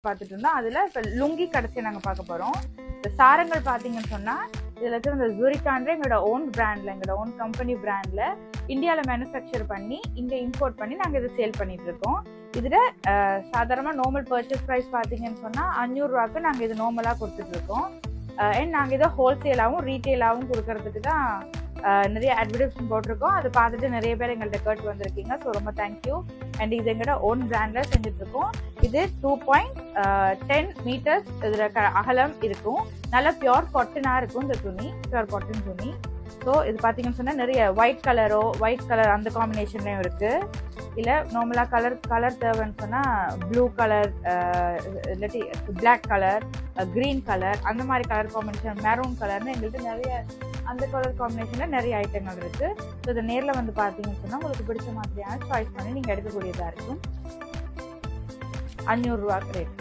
பார்த்துட்டு இருந்தோம். அதில் இப்போ லுங்கி கடைசியாக நாங்கள் பார்க்க போகிறோம். இந்த சாரங்கள் பார்த்தீங்கன்னு சொன்னால் இதில் இருக்கிற இந்த ஜூரிகான்ற எங்களோட ஓன் பிராண்டில், எங்களோட ஓன் கம்பெனி பிராண்டில் இந்தியாவில் மேனுஃபேக்சர் பண்ணி இங்கே இம்போர்ட் பண்ணி நாங்கள் இதை சேல் பண்ணிட்டு இருக்கோம். இதில் சாதாரணமாக நார்மல் பர்ச்சேஸ் ப்ரைஸ் பார்த்தீங்கன்னு சொன்னால் 500 ரூபாய்க்கு நாங்கள் இது நார்மலாக கொடுத்துட்ருக்கோம். அண்ட் நாங்கள் இதை ஹோல்சேலாகவும் ரீட்டெயிலாகவும் கொடுக்கறதுக்கு தான் நிறைய அட்வர்டைஸ்மெண்ட் போட்டிருக்கோம். அதை பார்த்துட்டு நிறைய பேர் எங்கள்கிட்ட கேட்டு வந்திருக்கீங்க. ஸோ ரொம்ப தேங்க்யூ. அண்ட் இது எங்களோட ஓன் பிராண்டில் செஞ்சுட்ருக்கோம். இது 2.10 மீட்டர்ஸ் இதில் அகலம் இருக்கும். நல்லா பியோர் காட்டனாக இருக்கும் இந்த துணி, பியோர் காட்டன் துணி. ஸோ இது பார்த்தீங்கன்னு சொன்னால் நிறைய ஒயிட் கலர் அந்த காம்பினேஷன்லையும் இருக்குது. இல்லை நார்மலாக கலர் தேவைன்னு சொன்னால் ப்ளூ கலர், இல்லாட்டி பிளாக் கலர், க்ரீன் கலர், அந்த மாதிரி கலர் காம்பினேஷன், மெரூன் கலர்னு எங்கள்கிட்ட நிறைய அந்த கலர் காம்பினேஷனில் நிறைய ஐட்டங்கள் இருக்குது. ஸோ இதை நேரில் வந்து பார்த்தீங்கன்னு சொன்னால் உங்களுக்கு பிடிச்ச மாதிரியான சாய்ஸ் பண்ணி நீங்கள் எடுக்கக்கூடியதாக இருக்கும். 500 ரூபாய்க்கு ரேட்.